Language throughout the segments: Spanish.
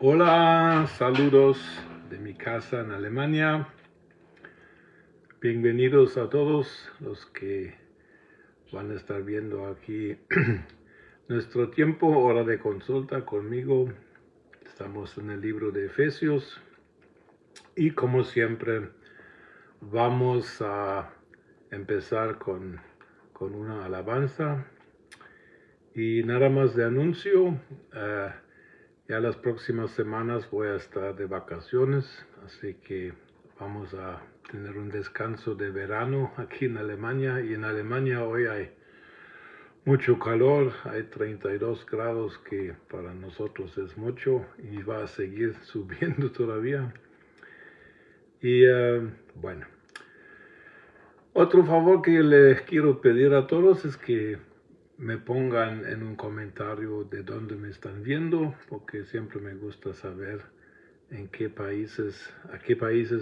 Hola, saludos de mi casa en Alemania. Bienvenidos a todos los que van a estar viendo aquí nuestro tiempo, hora de consulta conmigo. Estamos en el libro de Efesios y como siempre vamos a empezar con una alabanza y nada más de anuncio. Ya las próximas semanas voy a estar de vacaciones, así que vamos a tener un descanso de verano aquí en Alemania. Y en Alemania hoy hay mucho calor, hay 32 grados, que para nosotros es mucho y va a seguir subiendo todavía. Y bueno, otro favor que les quiero pedir a todos es que me pongan en un comentario de dónde me están viendo, porque siempre me gusta saber a qué países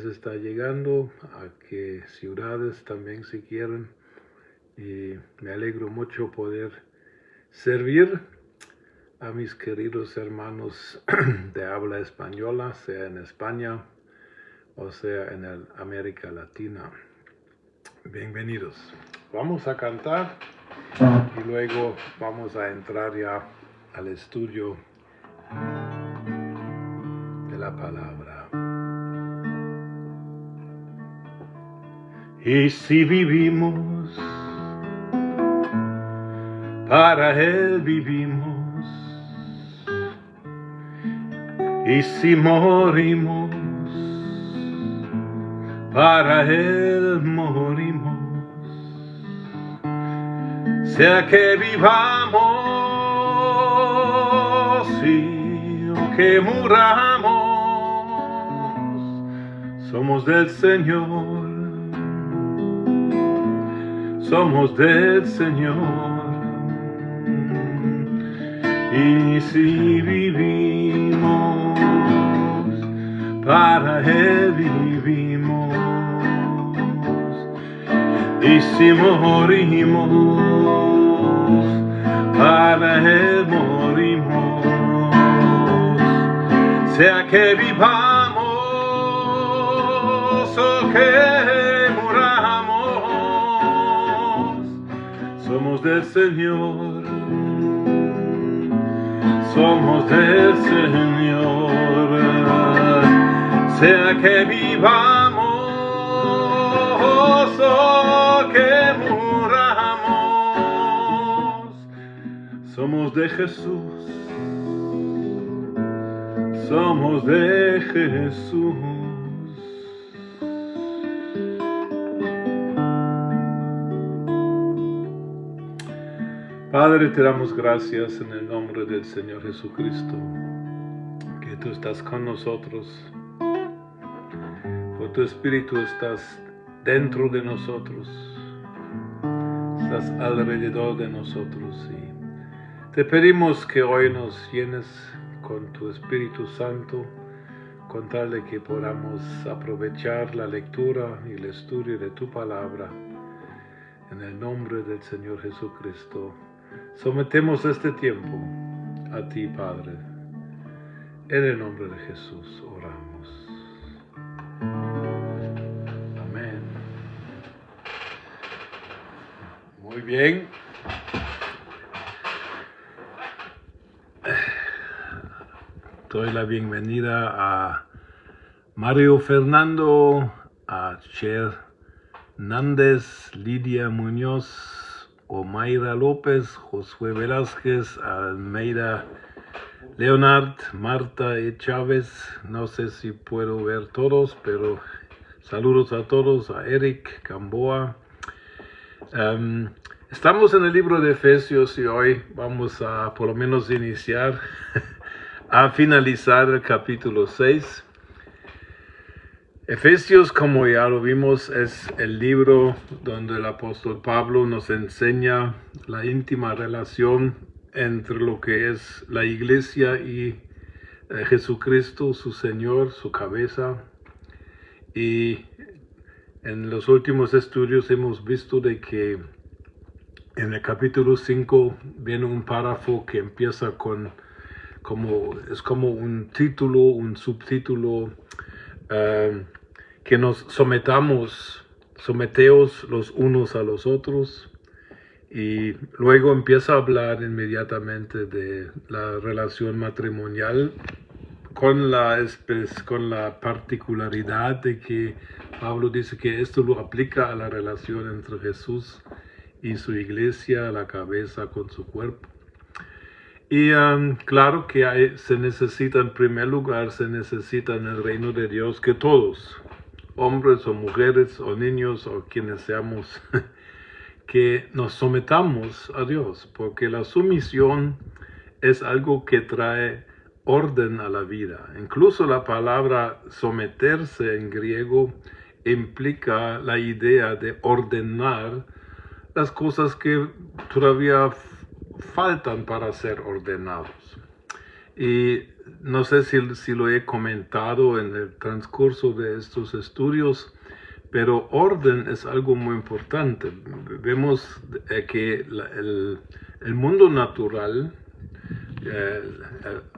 está llegando, a qué ciudades también si quieren. Y me alegro mucho poder servir a mis queridos hermanos de habla española, sea en España o sea en América Latina. Bienvenidos. Vamos a cantar y luego vamos a entrar ya al estudio de la palabra. Y si vivimos, para Él vivimos. Y si morimos, para Él morimos. Sea que vivamos y o que muramos, somos del Señor, somos del Señor. Y si vivimos, para Él vivimos. Y si morimos, para Él morimos. Sea que vivamos o que muramos, somos del Señor, somos del Señor. Sea que vivamos o que muramos, somos de Jesús, somos de Jesús. Padre, te damos gracias en el nombre del Señor Jesucristo, que tú estás con nosotros, por tu Espíritu estás dentro de nosotros, estás alrededor de nosotros, y te pedimos que hoy nos llenes con tu Espíritu Santo, con tal de que podamos aprovechar la lectura y el estudio de tu palabra. En el nombre del Señor Jesucristo, sometemos este tiempo a ti, Padre. En el nombre de Jesús oramos. Amén. Muy bien. Doy la bienvenida a Mario Fernando, a Cher Nández, Lidia Muñoz, Omaira López, Josué Velázquez, Almeida Leonard, Marta y Chávez. No sé si puedo ver todos, pero saludos a todos, a Eric Gamboa. Estamos en el libro de Efesios y hoy vamos a por lo menos iniciar a finalizar el capítulo 6. Efesios, como ya lo vimos, es el libro donde el apóstol Pablo nos enseña la íntima relación entre lo que es la iglesia y Jesucristo, su Señor, su cabeza. Y en los últimos estudios hemos visto de que en el capítulo 5 viene un párrafo que empieza con es como un título, un subtítulo, que nos someteos los unos a los otros. Y luego empieza a hablar inmediatamente de la relación matrimonial con la particularidad de que Pablo dice que esto lo aplica a la relación entre Jesús y su iglesia, la cabeza con su cuerpo. Y claro que se necesita, en primer lugar, se necesita en el reino de Dios que todos, hombres o mujeres o niños o quienes seamos, que nos sometamos a Dios, porque la sumisión es algo que trae orden a la vida. Incluso la palabra someterse en griego implica la idea de ordenar las cosas que todavía faltan para ser ordenados. Y no sé si lo he comentado en el transcurso de estos estudios, pero orden es algo muy importante. Vemos que el mundo natural,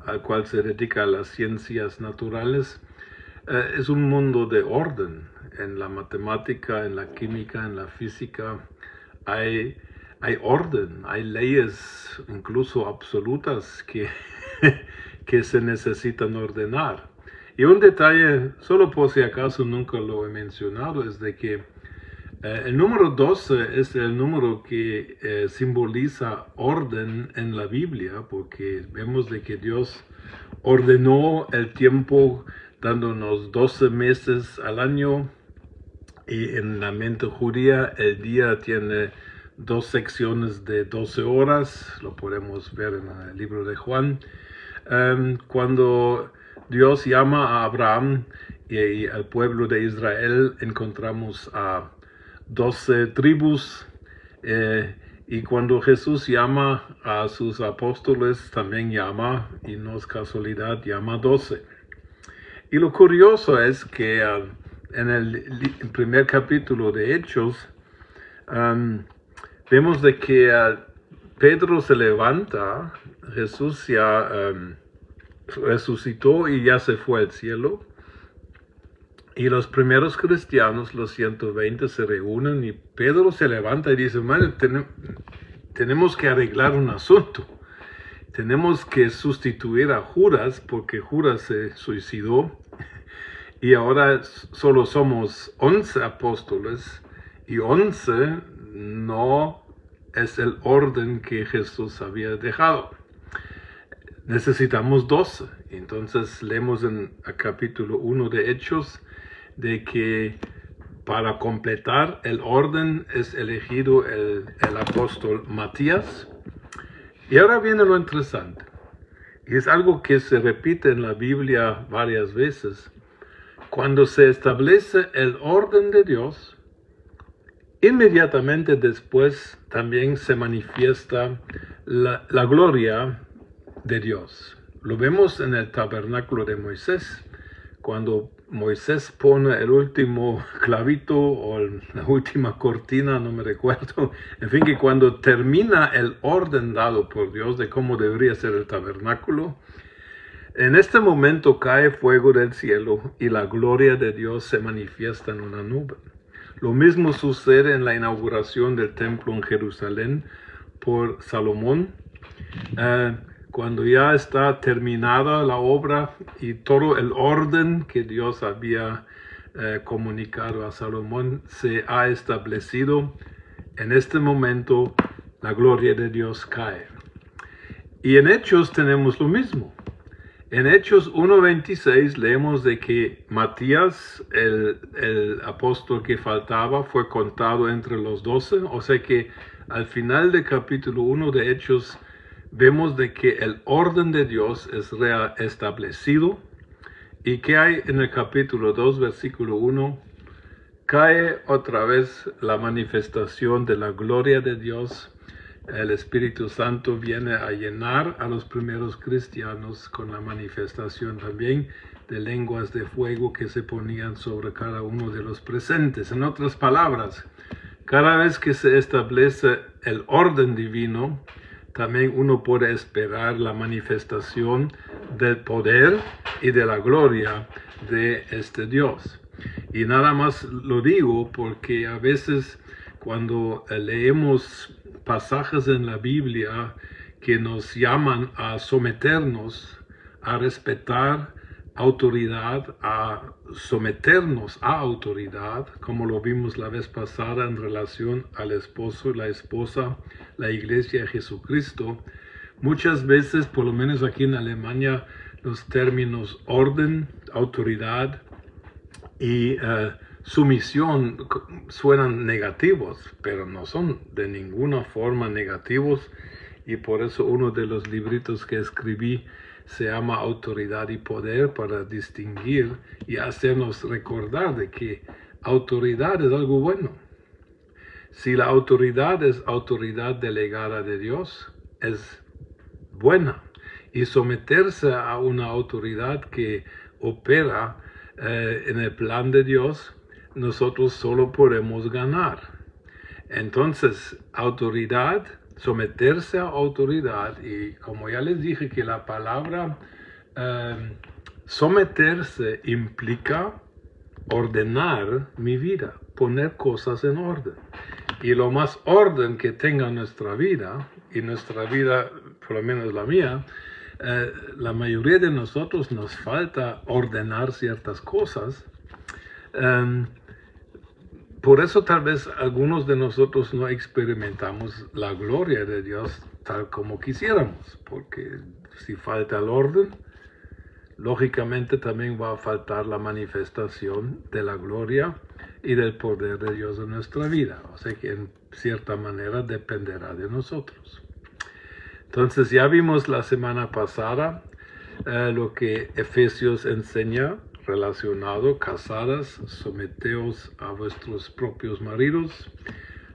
al cual se dedican las ciencias naturales, es un mundo de orden. En la matemática, en la química, en la física, hay orden, hay leyes incluso absolutas que se necesitan ordenar. Y un detalle, solo por si acaso nunca lo he mencionado, es de que el número 12 es el número que simboliza orden en la Biblia, porque vemos de que Dios ordenó el tiempo dándonos 12 meses al año, y en la mente judía el día tiene 2 secciones de 12 horas, lo podemos ver en el libro de Juan. Cuando Dios llama a Abraham y al pueblo de Israel, encontramos a 12 tribus, y cuando Jesús llama a sus apóstoles, también llama, y no es casualidad, llama 12. Y lo curioso es que en el primer capítulo de Hechos, vemos de que Pedro se levanta, Jesús ya resucitó y ya se fue al cielo. Y los primeros cristianos, los 120, se reúnen y Pedro se levanta y dice: "Madre, tenemos que arreglar un asunto. Tenemos que sustituir a Judas porque Judas se suicidó y ahora solo somos 11 apóstoles y 11 no es el orden que Jesús había dejado. Necesitamos 12. Entonces leemos en el capítulo 1 de Hechos de que para completar el orden es elegido el apóstol Matías. Y ahora viene lo interesante. Y es algo que se repite en la Biblia varias veces. Cuando se establece el orden de Dios, inmediatamente después también se manifiesta la gloria de Dios. Lo vemos en el tabernáculo de Moisés, cuando Moisés pone el último clavito o la última cortina, no me recuerdo. En fin, que cuando termina el orden dado por Dios de cómo debería ser el tabernáculo, en este momento cae fuego del cielo y la gloria de Dios se manifiesta en una nube. Lo mismo sucede en la inauguración del templo en Jerusalén por Salomón. Cuando ya está terminada la obra y todo el orden que Dios había comunicado a Salomón se ha establecido, en este momento la gloria de Dios cae. Y en Hechos tenemos lo mismo. En Hechos 1:26 leemos de que Matías, el apóstol que faltaba, fue contado entre los 12. O sea que al final del capítulo 1 de Hechos vemos de que el orden de Dios es reestablecido. ¿Y qué hay en el capítulo 2, versículo 1? Cae otra vez la manifestación de la gloria de Dios. El Espíritu Santo viene a llenar a los primeros cristianos con la manifestación también de lenguas de fuego que se ponían sobre cada uno de los presentes. En otras palabras, cada vez que se establece el orden divino, también uno puede esperar la manifestación del poder y de la gloria de este Dios. Y nada más lo digo porque a veces cuando leemos pasajes en la Biblia que nos llaman a someternos, a respetar autoridad, a someternos a autoridad, como lo vimos la vez pasada en relación al esposo y la esposa, la iglesia de Jesucristo. Muchas veces, por lo menos aquí en Alemania, los términos orden, autoridad y sumisión suenan negativos, pero no son de ninguna forma negativos, y por eso uno de los libritos que escribí se llama Autoridad y Poder, para distinguir y hacernos recordar de que autoridad es algo bueno. Si la autoridad es autoridad delegada de Dios, es buena. Y someterse a una autoridad que opera en el plan de Dios, nosotros solo podemos ganar. Entonces, autoridad, someterse a autoridad, y como ya les dije que la palabra someterse implica ordenar mi vida, poner cosas en orden. Y lo más orden que tenga nuestra vida, y nuestra vida, por lo menos la mía, la mayoría de nosotros nos falta ordenar ciertas cosas. Por eso tal vez algunos de nosotros no experimentamos la gloria de Dios tal como quisiéramos, porque si falta el orden, lógicamente también va a faltar la manifestación de la gloria y del poder de Dios en nuestra vida. O sea que en cierta manera dependerá de nosotros. Entonces ya vimos la semana pasada lo que Efesios enseña relacionado: casadas, someteos a vuestros propios maridos.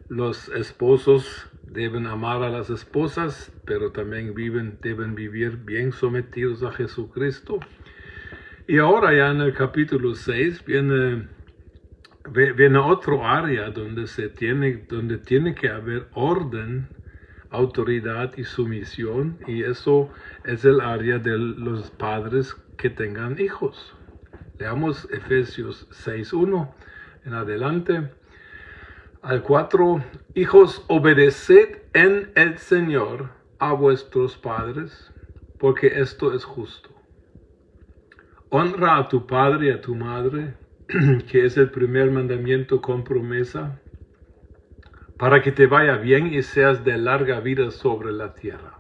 Los esposos deben amar a las esposas, pero también deben vivir bien sometidos a Jesucristo. Y ahora ya en el capítulo 6 viene otro área donde tiene que haber orden, autoridad y sumisión, y eso es el área de los padres que tengan hijos. Leamos Efesios 6:1 en adelante al 4. Hijos, obedeced en el Señor a vuestros padres, porque esto es justo. Honra a tu padre y a tu madre, que es el primer mandamiento con promesa, para que te vaya bien y seas de larga vida sobre la tierra.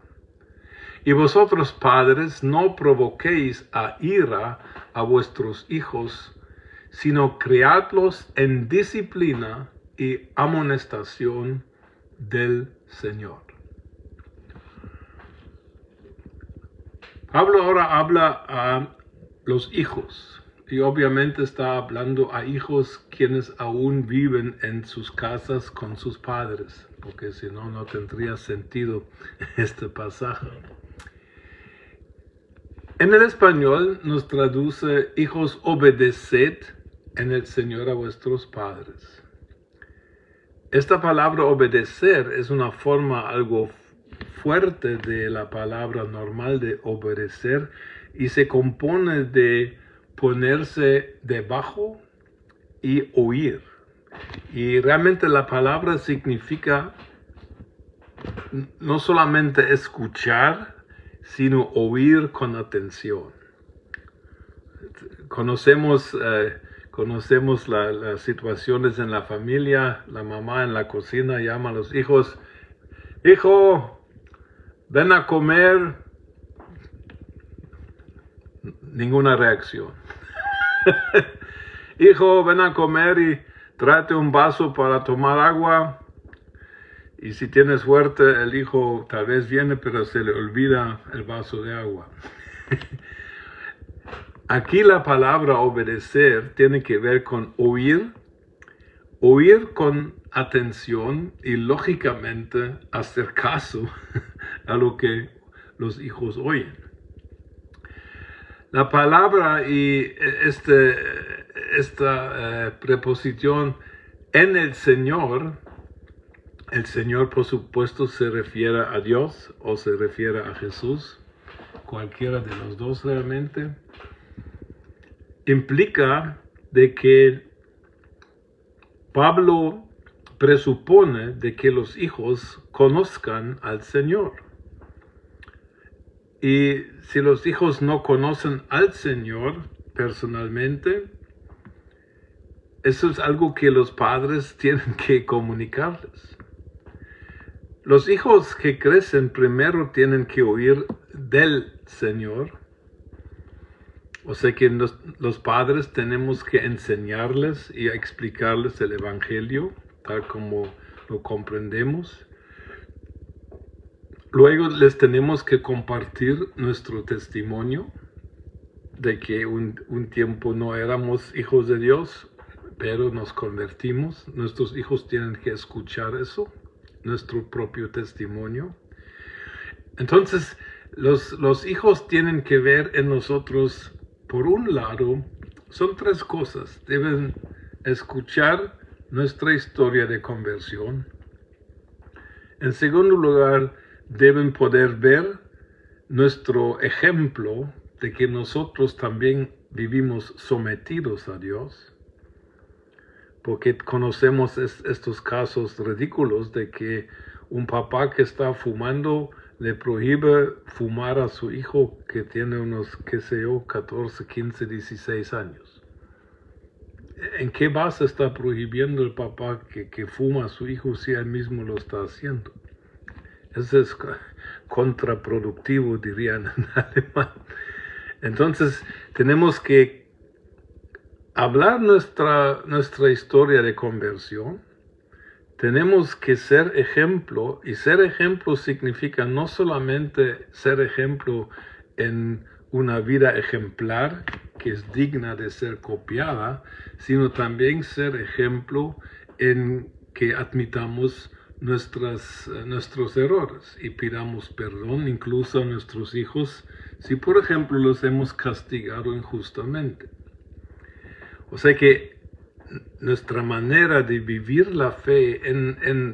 Y vosotros, padres, no provoquéis a ira a vuestros hijos, sino criadlos en disciplina y amonestación del Señor. Pablo ahora habla a los hijos. Y obviamente está hablando a hijos quienes aún viven en sus casas con sus padres, porque si no, no tendría sentido este pasaje. En el español nos traduce: hijos, obedeced en el Señor a vuestros padres. Esta palabra obedecer es una forma algo fuerte de la palabra normal de obedecer, y se compone de ponerse debajo y oír. Y realmente la palabra significa no solamente escuchar, sino oír con atención. Conocemos las situaciones en la familia. La mamá en la cocina llama a los hijos: hijo, ven a comer. Ninguna reacción. Hijo, ven a comer y tráete un vaso para tomar agua. Y si tienes suerte, el hijo tal vez viene, pero se le olvida el vaso de agua. Aquí la palabra obedecer tiene que ver con oír con atención y lógicamente hacer caso a lo que los hijos oyen. La palabra y esta preposición en el Señor El Señor, por supuesto, se refiere a Dios o se refiere a Jesús, cualquiera de los dos realmente. Implica de que Pablo presupone de que los hijos conozcan al Señor. Y si los hijos no conocen al Señor personalmente, eso es algo que los padres tienen que comunicarles. Los hijos que crecen primero tienen que oír del Señor. O sea que los padres tenemos que enseñarles y explicarles el Evangelio, tal como lo comprendemos. Luego les tenemos que compartir nuestro testimonio de que un tiempo no éramos hijos de Dios, pero nos convertimos. Nuestros hijos tienen que escuchar eso, nuestro propio testimonio. Entonces, los hijos tienen que ver en nosotros, por un lado, son tres cosas. Deben escuchar nuestra historia de conversión. En segundo lugar, deben poder ver nuestro ejemplo de que nosotros también vivimos sometidos a Dios, porque conocemos estos casos ridículos de que un papá que está fumando le prohíbe fumar a su hijo que tiene unos, 14, 15, 16 años. ¿En qué base está prohibiendo el papá que fuma a su hijo si él mismo lo está haciendo? Eso es contraproductivo, dirían en alemán. Entonces, tenemos que hablar nuestra historia de conversión. Tenemos que ser ejemplo, y ser ejemplo significa no solamente ser ejemplo en una vida ejemplar que es digna de ser copiada, sino también ser ejemplo en que admitamos nuestros errores y pidamos perdón incluso a nuestros hijos si por ejemplo los hemos castigado injustamente. O sea que nuestra manera de vivir la fe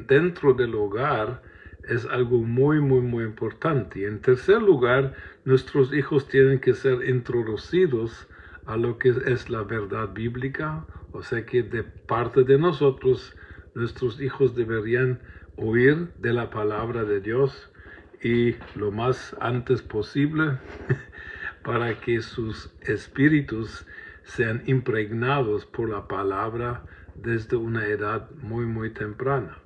dentro del hogar es algo muy, muy, muy importante. Y en tercer lugar, nuestros hijos tienen que ser introducidos a lo que es la verdad bíblica. O sea que de parte de nosotros, nuestros hijos deberían oír de la palabra de Dios y lo más antes posible para que sus espíritus sean impregnados por la palabra desde una edad muy, muy temprana.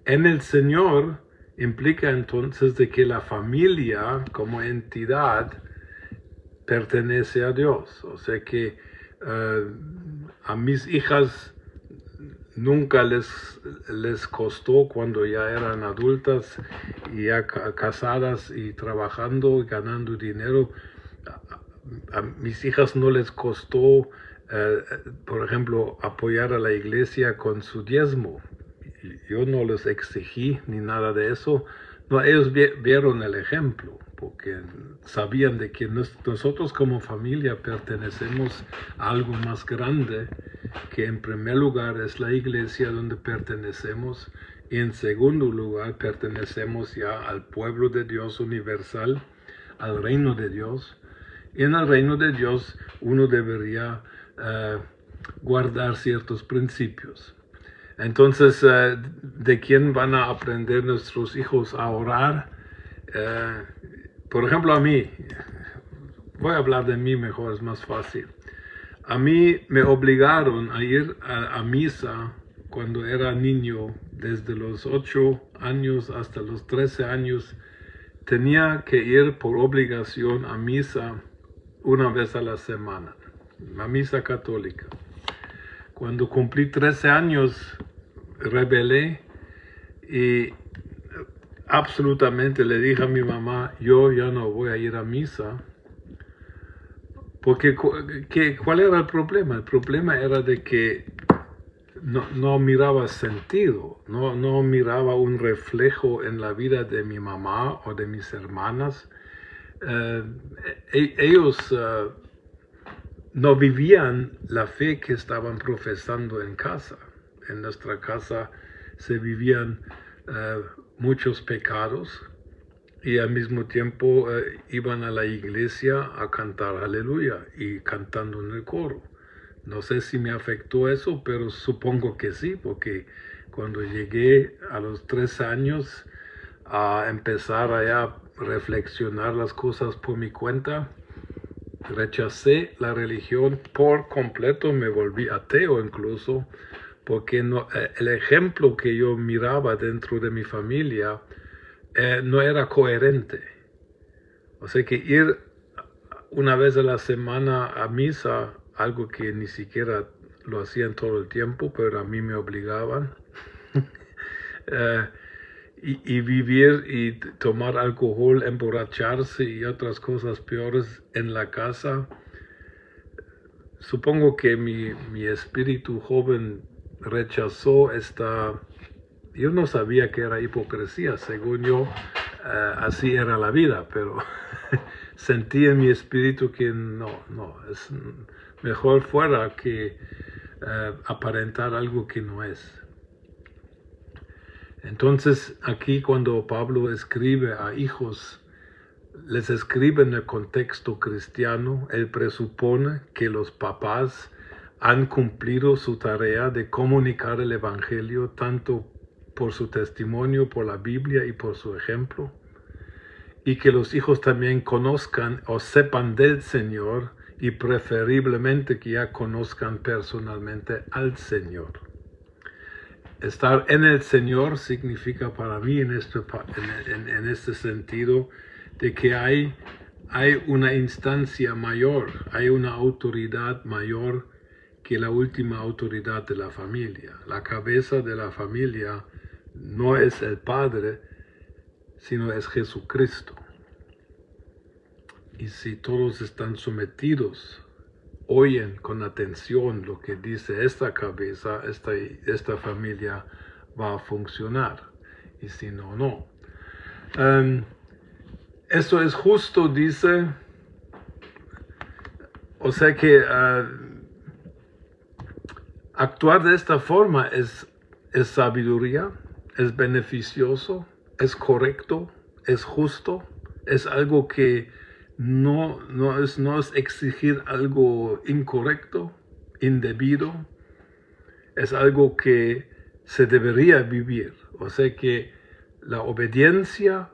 En el Señor implica entonces de que la familia como entidad pertenece a Dios. O sea que a mis hijas nunca les costó cuando ya eran adultas y ya casadas y trabajando y ganando dinero. A mis hijas no les costó, por ejemplo, apoyar a la iglesia con su diezmo. Yo no les exigí ni nada de eso. No, ellos vieron el ejemplo, porque sabían de que nosotros como familia pertenecemos a algo más grande, que en primer lugar es la iglesia donde pertenecemos, y en segundo lugar pertenecemos ya al pueblo de Dios universal, al reino de Dios. Y en el reino de Dios uno debería guardar ciertos principios. Entonces, ¿de quién van a aprender nuestros hijos a orar? Por ejemplo, a mí, voy a hablar de mí mejor, es más fácil. A mí me obligaron a ir a misa cuando era niño, desde los 8 años hasta los 13 años. Tenía que ir por obligación a misa una vez a la semana, la misa católica. Cuando cumplí 13 años, rebelé y absolutamente le dije a mi mamá, yo ya no voy a ir a misa. Porque, ¿cuál era el problema? El problema era de que no miraba sentido, no miraba un reflejo en la vida de mi mamá o de mis hermanas. Ellos no vivían la fe que estaban profesando en casa. En nuestra casa se vivían muchos pecados y al mismo tiempo iban a la iglesia a cantar aleluya y cantando en el coro. No sé si me afectó eso, pero supongo que sí, porque cuando llegué a los 3 años a empezar a reflexionar las cosas por mi cuenta, rechacé la religión por completo, me volví ateo incluso, porque el ejemplo que yo miraba dentro de mi familia no era coherente. O sea que ir una vez a la semana a misa, algo que ni siquiera lo hacían todo el tiempo, pero a mí me obligaban, y vivir y tomar alcohol, emborracharse y otras cosas peores en la casa. Supongo que mi espíritu joven rechazó esta. Yo no sabía que era hipocresía, según yo, así era la vida, pero sentí en mi espíritu que no, es mejor fuera que aparentar algo que no es. Entonces, aquí cuando Pablo escribe a hijos, les escribe en el contexto cristiano, él presupone que los papás han cumplido su tarea de comunicar el Evangelio tanto por su testimonio, por la Biblia y por su ejemplo, y que los hijos también conozcan o sepan del Señor y preferiblemente que ya conozcan personalmente al Señor. Estar en el Señor significa para mí en este sentido de que hay una instancia mayor, hay una autoridad mayor que la última autoridad de la familia. La cabeza de la familia no es el Padre, sino es Jesucristo. Y si todos están sometidos, oyen con atención lo que dice esta cabeza, esta familia va a funcionar. Y si no, no. Eso es justo, dice. O sea que actuar de esta forma es sabiduría, es beneficioso, es correcto, es justo, es algo que no es exigir algo incorrecto, indebido, es algo que se debería vivir. O sea que la obediencia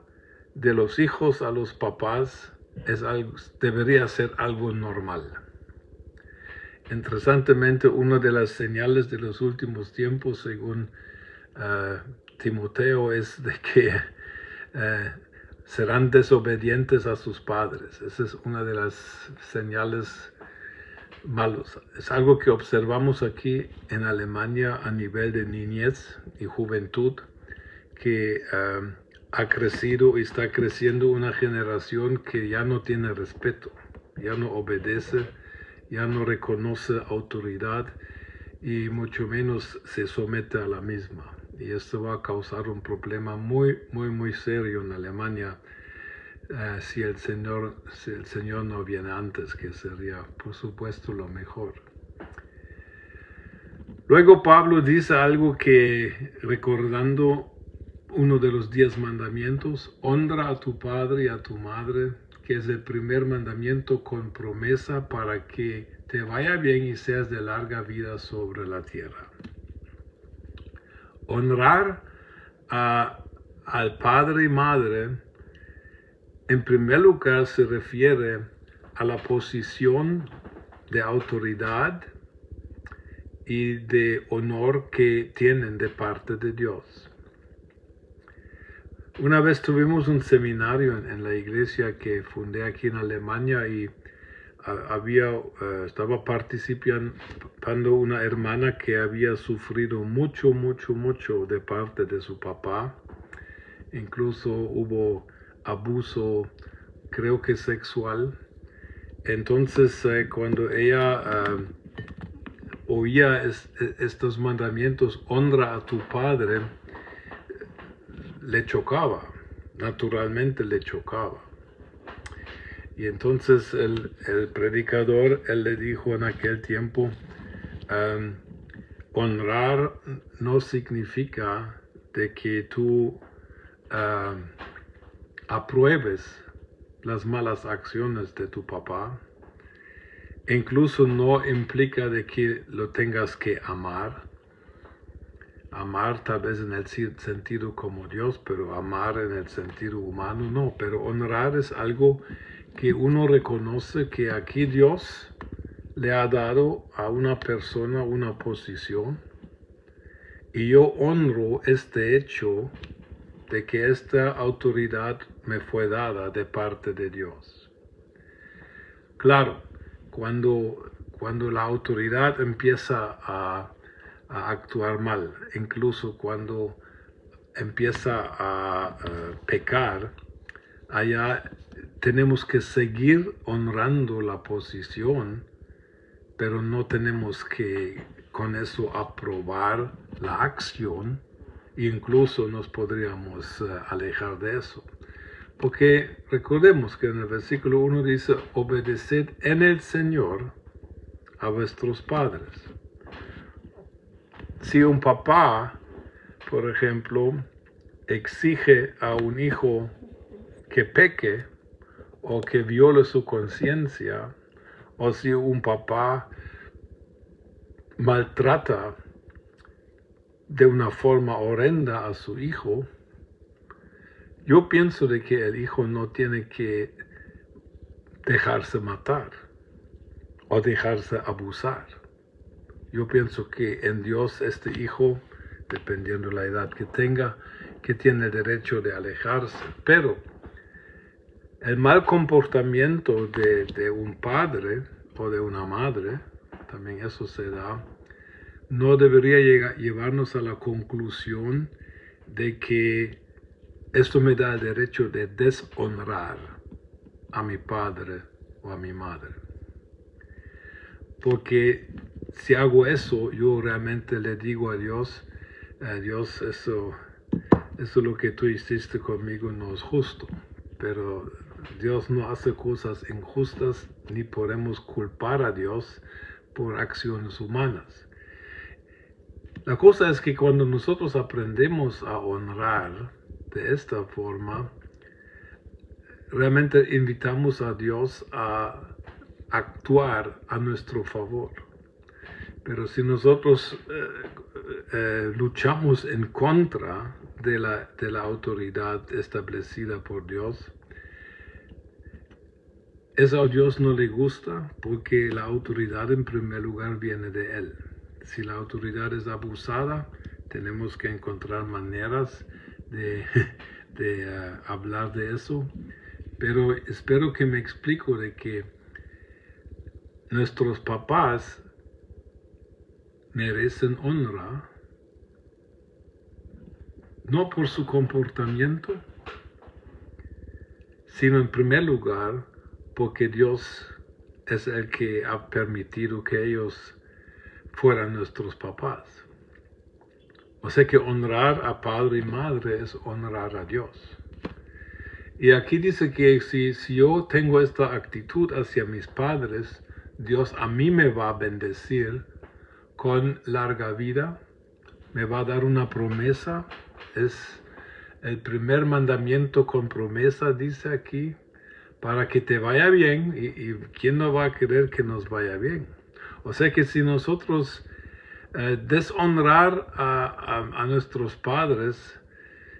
de los hijos a los papás debería ser algo normal. Interesantemente, una de las señales de los últimos tiempos, según Timoteo, es de que serán desobedientes a sus padres. Esa es una de las señales malas. Es algo que observamos aquí en Alemania a nivel de niñez y juventud, que ha crecido y está creciendo una generación que ya no tiene respeto, ya no obedece, ya no reconoce autoridad y mucho menos se somete a la misma. Y esto va a causar un problema muy serio en Alemania si el Señor no viene antes, que sería por supuesto lo mejor. Luego Pablo dice algo que, recordando uno de los 10 mandamientos, honra a tu padre y a tu madre, que es el primer mandamiento con promesa para que te vaya bien y seas de larga vida sobre la tierra. Honrar al padre y madre, en primer lugar, se refiere a la posición de autoridad y de honor que tienen de parte de Dios. Una vez tuvimos un seminario en la iglesia que fundé aquí en Alemania y estaba participando una hermana que había sufrido mucho de parte de su papá. Incluso hubo abuso, creo que sexual. Entonces, cuando ella oía estos mandamientos, honra a tu padre, le chocaba, naturalmente le chocaba. Y entonces el predicador, él le dijo en aquel tiempo, honrar no significa de que tú apruebes las malas acciones de tu papá. Incluso no implica de que lo tengas que amar. Amar tal vez en el sentido como Dios, pero amar en el sentido humano no. Pero honrar es algo que uno reconoce que aquí Dios le ha dado a una persona una posición. Y yo honro este hecho de que esta autoridad me fue dada de parte de Dios. Claro, cuando la autoridad empieza a actuar mal, incluso cuando empieza a pecar, allá tenemos que seguir honrando la posición, pero no tenemos que con eso aprobar la acción, e incluso nos podríamos alejar de eso. Porque recordemos que en el versículo 1 dice, obedeced en el Señor a vuestros padres. Si un papá, por ejemplo, exige a un hijo que peque o que viole su conciencia, o si un papá maltrata de una forma horrenda a su hijo, yo pienso de que el hijo no tiene que dejarse matar o dejarse abusar. Yo pienso que en Dios este hijo, dependiendo de la edad que tenga, que tiene el derecho de alejarse. Pero el mal comportamiento de un padre o de una madre, también eso se da, no debería llevarnos a la conclusión de que esto me da el derecho de deshonrar a mi padre o a mi madre. Porque si hago eso, yo realmente le digo a Dios, Dios, eso lo que tú hiciste conmigo no es justo. Pero Dios no hace cosas injustas, ni podemos culpar a Dios por acciones humanas. La cosa es que cuando nosotros aprendemos a honrar de esta forma, realmente invitamos a Dios a actuar a nuestro favor. Pero si nosotros luchamos en contra de la autoridad establecida por Dios, eso a Dios no le gusta, porque la autoridad en primer lugar viene de Él. Si la autoridad es abusada, tenemos que encontrar maneras de hablar de eso. Pero espero que me explico de que nuestros papás merecen honra, no por su comportamiento, sino en primer lugar porque Dios es el que ha permitido que ellos fueran nuestros papás. O sea que honrar a padre y madre es honrar a Dios. Y aquí dice que si yo tengo esta actitud hacia mis padres, Dios a mí me va a bendecir con larga vida, me va a dar una promesa. Es el primer mandamiento con promesa, dice aquí, para que te vaya bien. Y ¿quién no va a querer que nos vaya bien? O sea que si nosotros deshonrar a nuestros padres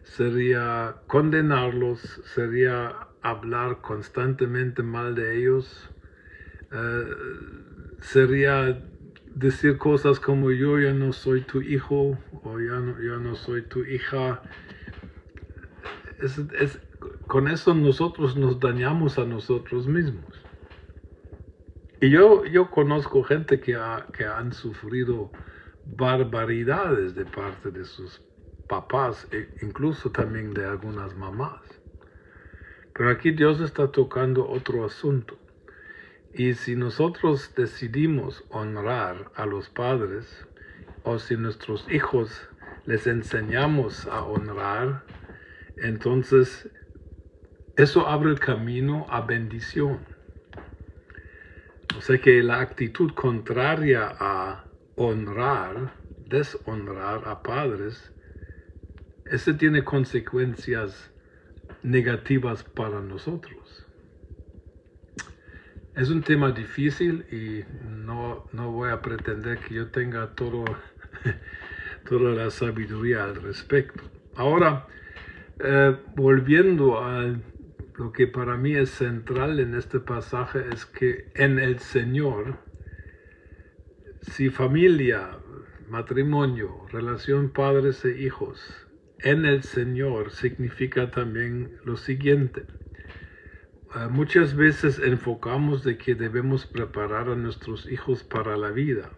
sería condenarlos, sería hablar constantemente mal de ellos, sería decir cosas como yo ya no soy tu hijo o ya no soy tu hija. Con eso nosotros nos dañamos a nosotros mismos. Y yo conozco gente que han sufrido barbaridades de parte de sus papás, incluso también de algunas mamás. Pero aquí Dios está tocando otro asunto. Y si nosotros decidimos honrar a los padres, o si nuestros hijos les enseñamos a honrar, entonces eso abre el camino a bendición. O sea que la actitud contraria a honrar deshonrar a padres, ese tiene consecuencias negativas para nosotros. Es un tema difícil y no voy a pretender que yo tenga toda la sabiduría al respecto. Ahora, volviendo a lo que para mí es central en este pasaje, es que en el Señor, si familia, matrimonio, relación padres e hijos, en el Señor significa también lo siguiente. Muchas veces enfocamos de que debemos preparar a nuestros hijos para la vida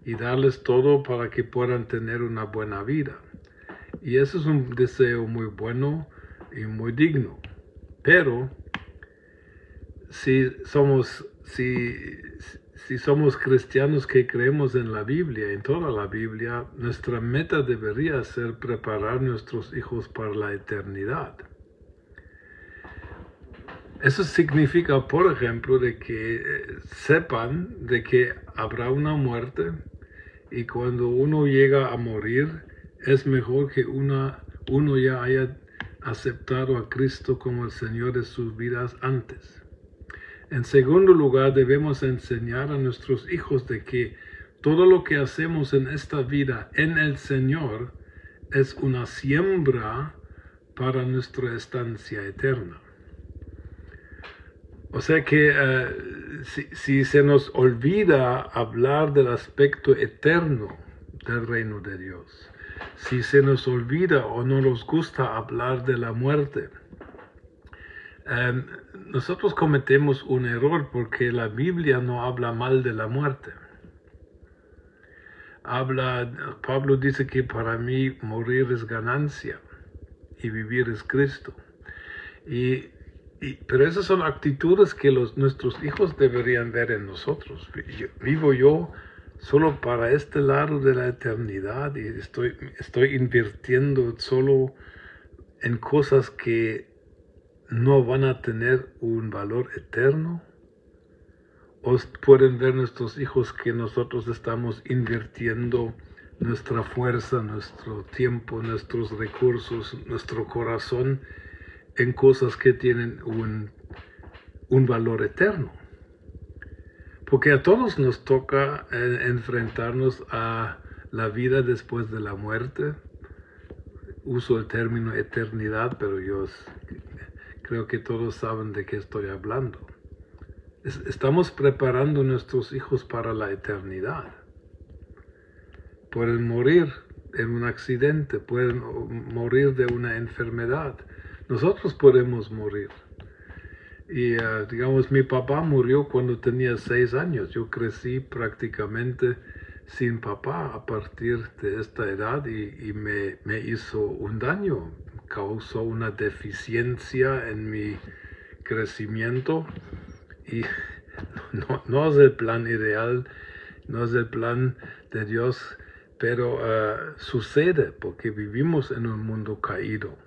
y darles todo para que puedan tener una buena vida. Y eso es un deseo muy bueno y muy digno. Pero si somos cristianos que creemos en la Biblia, en toda la Biblia, nuestra meta debería ser preparar a nuestros hijos para la eternidad. Eso significa, por ejemplo, de que sepan de que habrá una muerte y cuando uno llega a morir, es mejor que uno ya haya aceptado a Cristo como el Señor de sus vidas antes. En segundo lugar, debemos enseñar a nuestros hijos de que todo lo que hacemos en esta vida en el Señor es una siembra para nuestra estancia eterna. O sea que si se nos olvida hablar del aspecto eterno del reino de Dios, si se nos olvida o no nos gusta hablar de la muerte, nosotros cometemos un error porque la Biblia no habla mal de la muerte. Pablo dice que para mí morir es ganancia y vivir es Cristo. Pero esas son actitudes que nuestros hijos deberían ver en nosotros. Vivo yo solo para este lado de la eternidad y estoy invirtiendo solo en cosas que no van a tener un valor eterno. O pueden ver nuestros hijos que nosotros estamos invirtiendo nuestra fuerza, nuestro tiempo, nuestros recursos, nuestro corazón en cosas que tienen un valor eterno. Porque a todos nos toca enfrentarnos a la vida después de la muerte. Uso el término eternidad, pero yo creo que todos saben de qué estoy hablando. Estamos preparando a nuestros hijos para la eternidad. Pueden morir en un accidente, pueden morir de una enfermedad. Nosotros podemos morir. Y digamos, mi papá murió cuando tenía 6 años. Yo crecí prácticamente sin papá a partir de esta edad y me hizo un daño. Causó una deficiencia en mi crecimiento. Y no es el plan ideal, no es el plan de Dios, pero sucede porque vivimos en un mundo caído,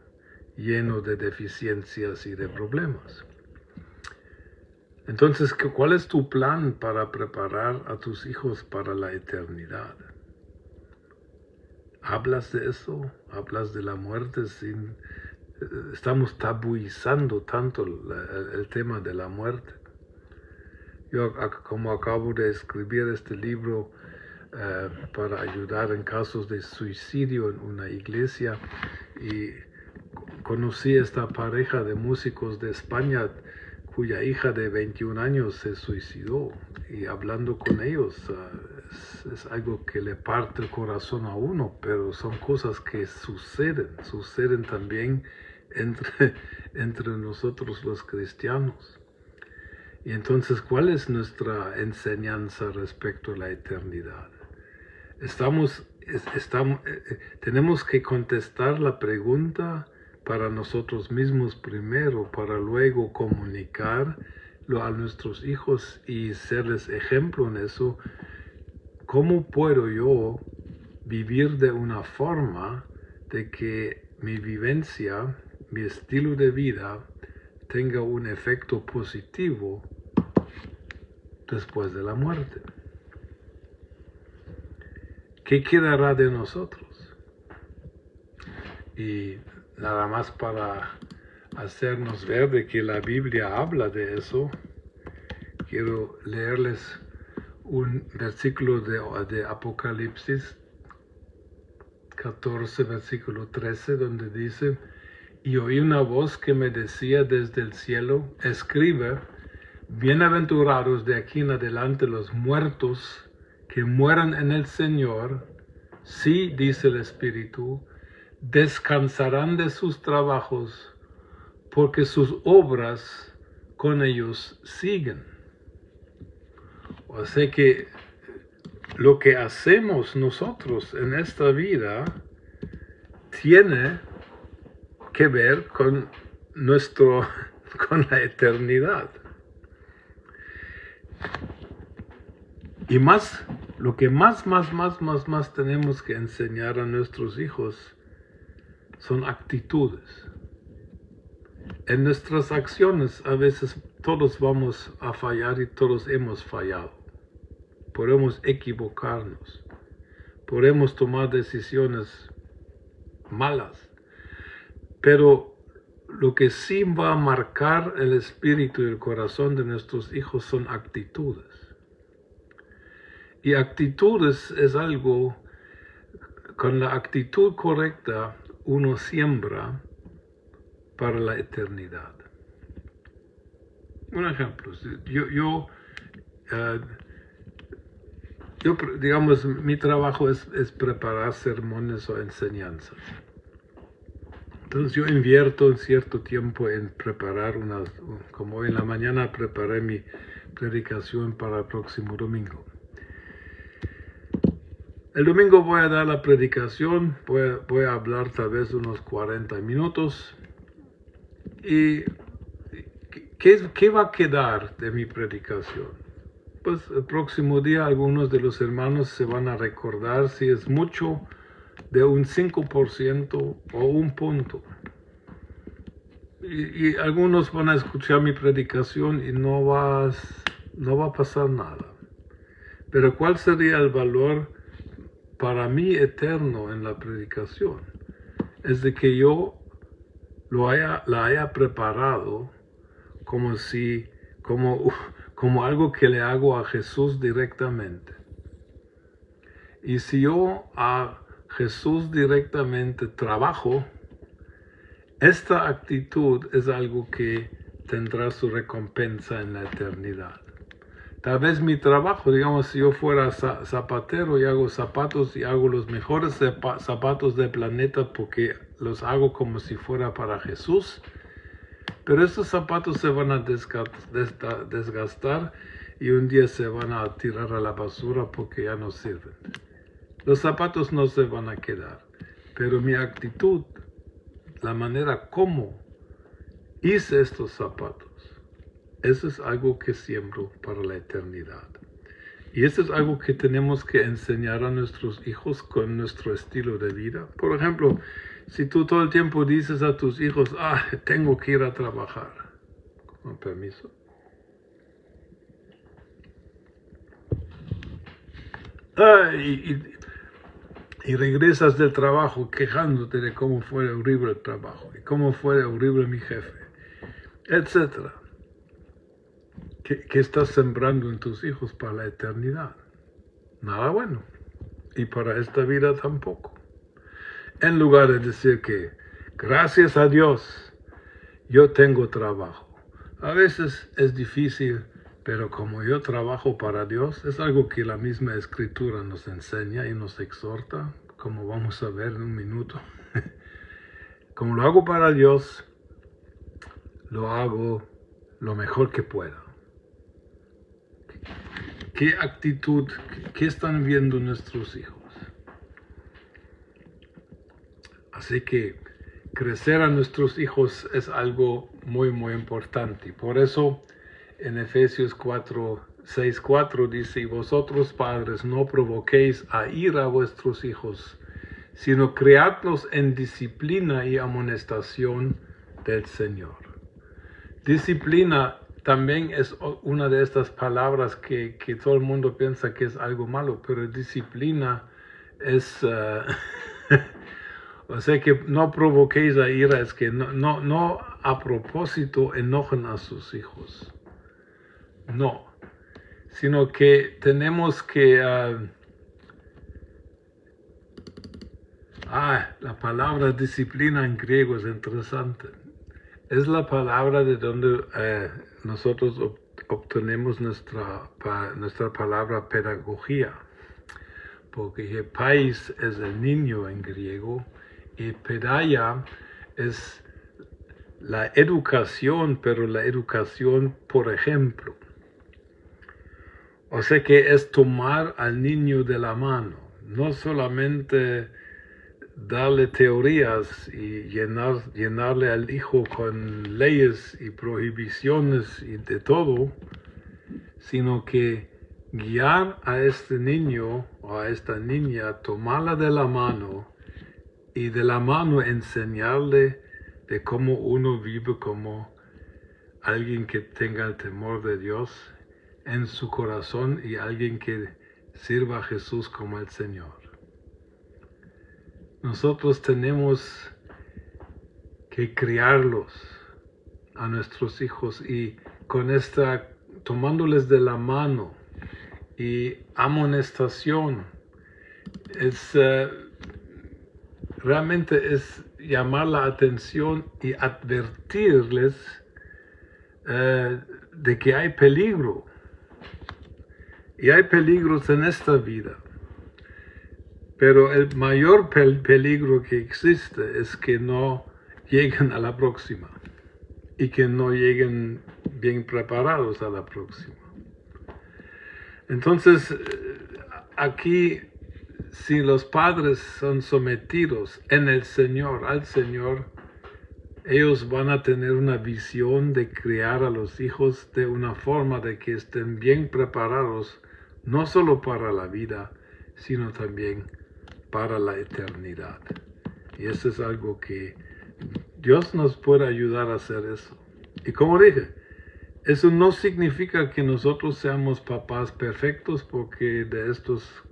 lleno de deficiencias y de problemas. Entonces, ¿cuál es tu plan para preparar a tus hijos para la eternidad? ¿Hablas de eso? ¿Hablas de la muerte? Estamos tabuizando tanto el tema de la muerte. Yo, como acabo de escribir este libro para ayudar en casos de suicidio en una iglesia, y conocí a esta pareja de músicos de España cuya hija de 21 años se suicidó, y hablando con ellos es algo que le parte el corazón a uno, pero son cosas que suceden también entre nosotros los cristianos. Y entonces, ¿cuál es nuestra enseñanza respecto a la eternidad? Tenemos que contestar la pregunta para nosotros mismos primero, para luego comunicarlo a nuestros hijos y serles ejemplo en eso. ¿Cómo puedo yo vivir de una forma de que mi vivencia, mi estilo de vida, tenga un efecto positivo después de la muerte? ¿qué quedará de nosotros? Y nada más para hacernos ver de que la Biblia habla de eso, quiero leerles un versículo de Apocalipsis 14, versículo 13, donde dice: y oí una voz que me decía desde el cielo, escribe, bienaventurados de aquí en adelante los muertos que mueran en el Señor, sí, dice el Espíritu, descansarán de sus trabajos, porque sus obras con ellos siguen. O sea que lo que hacemos nosotros en esta vida tiene que ver con la eternidad. Y lo que más tenemos que enseñar a nuestros hijos son actitudes. En nuestras acciones a veces todos vamos a fallar y todos hemos fallado. Podemos equivocarnos. Podemos tomar decisiones malas. Pero lo que sí va a marcar el espíritu y el corazón de nuestros hijos son actitudes. Y actitudes es algo, con la actitud correcta uno siembra para la eternidad. Un ejemplo, yo digamos, mi trabajo es preparar sermones o enseñanzas. Entonces yo invierto un cierto tiempo en preparar como hoy en la mañana preparé mi predicación para el próximo domingo. El domingo voy a dar la predicación, voy a hablar tal vez unos 40 minutos. ¿Y qué va a quedar de mi predicación? Pues el próximo día algunos de los hermanos se van a recordar si es mucho de un 5% o un punto. Y algunos van a escuchar mi predicación y no va a pasar nada. Pero ¿cuál sería el valor para mí eterno en la predicación? Es de que yo la haya preparado como algo que le hago a Jesús directamente. Y si yo a Jesús directamente trabajo, esta actitud es algo que tendrá su recompensa en la eternidad. Tal vez mi trabajo, digamos, si yo fuera zapatero y hago zapatos y hago los mejores zapatos del planeta porque los hago como si fuera para Jesús, pero estos zapatos se van a desgastar y un día se van a tirar a la basura porque ya no sirven. Los zapatos no se van a quedar, pero mi actitud, la manera como hice estos zapatos, eso es algo que siembro para la eternidad. Y eso es algo que tenemos que enseñar a nuestros hijos con nuestro estilo de vida. Por ejemplo, si tú todo el tiempo dices a tus hijos, tengo que ir a trabajar, con permiso. Y regresas del trabajo quejándote de cómo fue horrible el trabajo y cómo fue horrible mi jefe, etc. ¿Qué estás sembrando en tus hijos para la eternidad? Nada bueno. Y para esta vida tampoco. En lugar de decir que, gracias a Dios, yo tengo trabajo. A veces es difícil, pero como yo trabajo para Dios, es algo que la misma Escritura nos enseña y nos exhorta, como vamos a ver en un minuto. Como lo hago para Dios, lo hago lo mejor que pueda. ¿Qué actitud, qué están viendo nuestros hijos? Así que crecer a nuestros hijos es algo muy importante. Por eso en Efesios 6:4 dice, y vosotros padres no provoquéis a ira a vuestros hijos, sino criadlos en disciplina y amonestación del Señor. Disciplina también es una de estas palabras que todo el mundo piensa que es algo malo, pero disciplina es, o sea que no provoquéis a ira, es que no a propósito enojen a sus hijos. No, sino que tenemos que... la palabra disciplina en griego es interesante. Es la palabra de donde nosotros obtenemos nuestra palabra pedagogía. Porque pais es el niño en griego y pedaia es la educación, pero la educación por ejemplo. O sea que es tomar al niño de la mano, no solamente darle teorías y llenarle al hijo con leyes y prohibiciones y de todo, sino que guiar a este niño o a esta niña, tomarla de la mano y de la mano enseñarle de cómo uno vive como alguien que tenga el temor de Dios en su corazón y alguien que sirva a Jesús como el Señor. Nosotros tenemos que criarlos a nuestros hijos y con esta, tomándoles de la mano y amonestación, realmente es llamar la atención y advertirles de que hay peligro. Y hay peligros en esta vida. Pero el mayor peligro que existe es que no lleguen a la próxima y que no lleguen bien preparados a la próxima. Entonces, aquí, si los padres son sometidos en el Señor, al Señor, ellos van a tener una visión de criar a los hijos de una forma de que estén bien preparados, no solo para la vida, sino también para la eternidad. Y eso es algo que Dios nos puede ayudar a hacer eso. Y como dije, eso no significa que nosotros seamos papás perfectos, porque de estos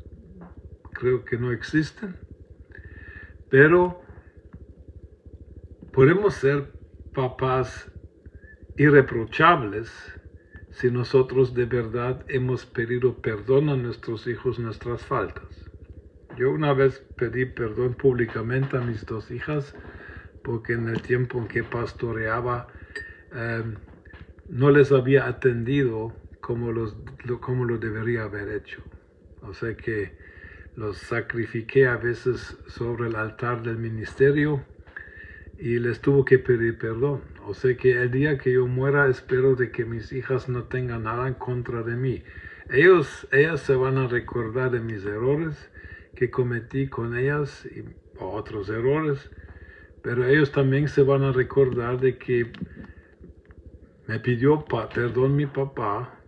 creo que no existen. Pero podemos ser papás irreprochables si nosotros de verdad hemos pedido perdón a nuestros hijos nuestras faltas. Yo una vez pedí perdón públicamente a mis dos hijas porque en el tiempo en que pastoreaba no les había atendido como lo debería haber hecho. O sea que los sacrifiqué a veces sobre el altar del ministerio y les tuve que pedir perdón. O sea que el día que yo muera espero de que mis hijas no tengan nada en contra de mí. Ellas se van a recordar de mis errores que cometí con ellas y otros errores, pero ellos también se van a recordar de que me pidió perdón mi papá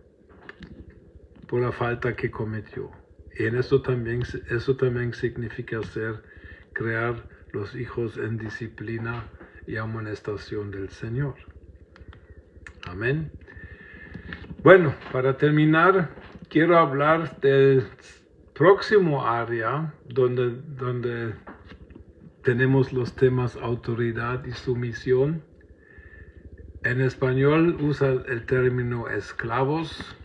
por la falta que cometió. Y en eso también significa crear los hijos en disciplina y amonestación del Señor. Amén. Bueno, para terminar, quiero hablar del próximo área donde tenemos los temas autoridad y sumisión. En español usa el término esclavos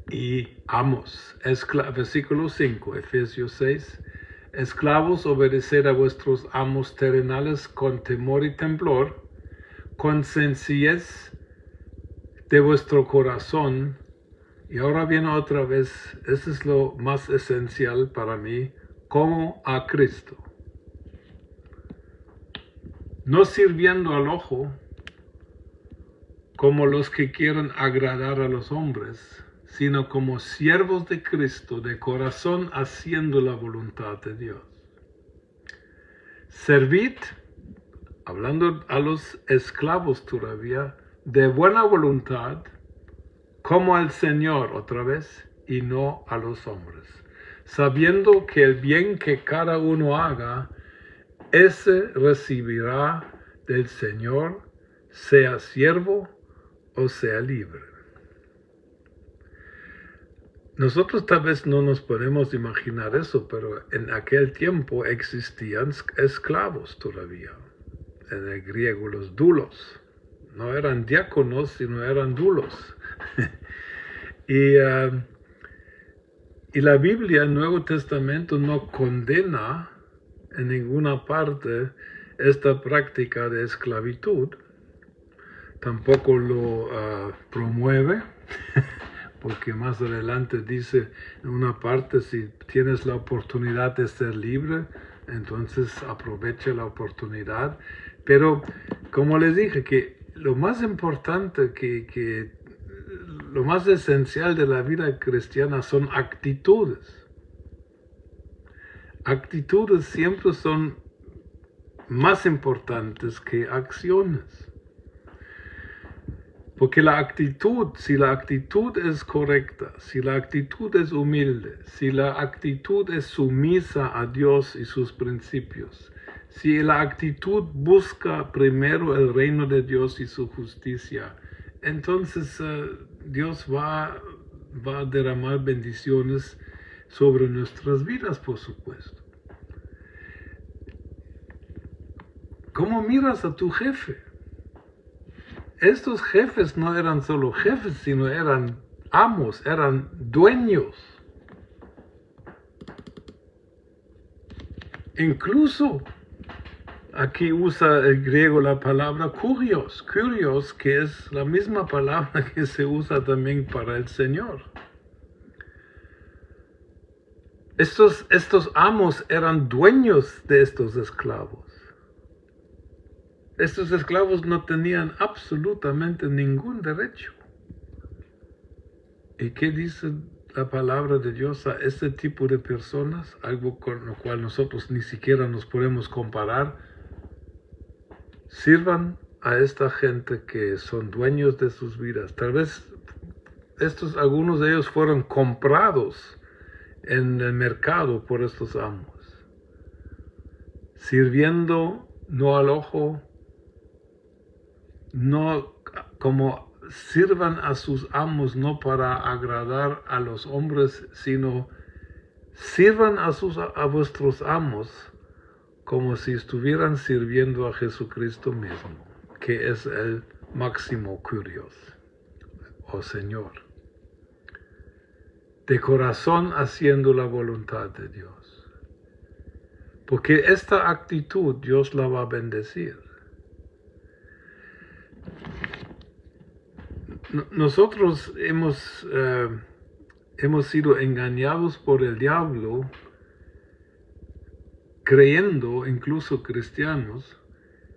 y amos. Versículo 5, Efesios 6. Esclavos, obedeced a vuestros amos terrenales con temor y temblor, con sencillez de vuestro corazón. Y ahora viene otra vez, eso es lo más esencial para mí, como a Cristo. No sirviendo al ojo como los que quieren agradar a los hombres, sino como siervos de Cristo, de corazón haciendo la voluntad de Dios. Servid, hablando a los esclavos todavía, de buena voluntad, como al Señor otra vez, y no a los hombres, sabiendo que el bien que cada uno haga, ese recibirá del Señor, sea siervo o sea libre. Nosotros tal vez no nos podemos imaginar eso, pero en aquel tiempo existían esclavos todavía. En el griego, los doulos. No eran diáconos, sino eran doulos. y la Biblia, el Nuevo Testamento, no condena en ninguna parte esta práctica de esclavitud. Tampoco lo promueve, porque más adelante dice en una parte, si tienes la oportunidad de ser libre, entonces aprovecha la oportunidad. Pero como les dije, que lo más importante, lo más esencial de la vida cristiana son actitudes. Actitudes siempre son más importantes que acciones. Porque la actitud, si la actitud es correcta, si la actitud es humilde, si la actitud es sumisa a Dios y sus principios, si la actitud busca primero el reino de Dios y su justicia, entonces Dios va a derramar bendiciones sobre nuestras vidas, por supuesto. ¿Cómo miras a tu jefe? Estos jefes no eran solo jefes, sino eran amos, eran dueños. Incluso aquí usa el griego la palabra kurios, que es la misma palabra que se usa también para el Señor. Estos amos eran dueños de estos esclavos. Estos esclavos no tenían absolutamente ningún derecho. ¿Y qué dice la palabra de Dios a este tipo de personas? Algo con lo cual nosotros ni siquiera nos podemos comparar. Sirvan a esta gente que son dueños de sus vidas. Tal vez algunos de ellos fueron comprados en el mercado por estos amos. Sirviendo no al ojo, no como sirvan a sus amos no para agradar a los hombres, sino sirvan a vuestros amos como si estuvieran sirviendo a Jesucristo mismo, que es el máximo kurios, o Señor. De corazón haciendo la voluntad de Dios. Porque esta actitud Dios la va a bendecir. Nosotros hemos sido engañados por el diablo, creyendo, incluso cristianos,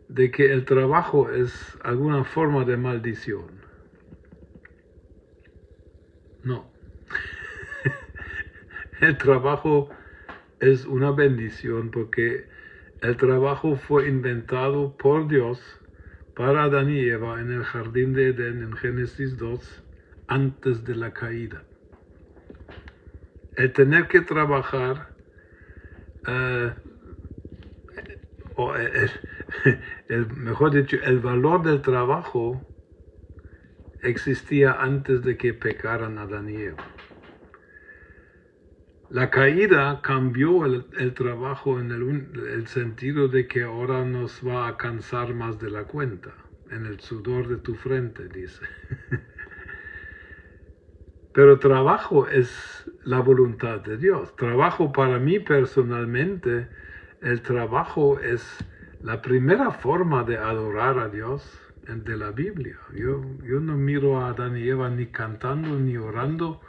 de que el trabajo es alguna forma de maldición. No. El trabajo es una bendición porque el trabajo fue inventado por Dios para Adán y Eva en el jardín de Edén, en Génesis 2, antes de la caída. El tener que trabajar, mejor dicho, el valor del trabajo existía antes de que pecaran Adán y Eva. La caída cambió el trabajo en el sentido de que ahora nos va a cansar más de la cuenta. En el sudor de tu frente, dice. Pero trabajo es la voluntad de Dios. Trabajo para mí personalmente, el trabajo es la primera forma de adorar a Dios de la Biblia. Yo no miro a Adán y Eva ni cantando, ni orando,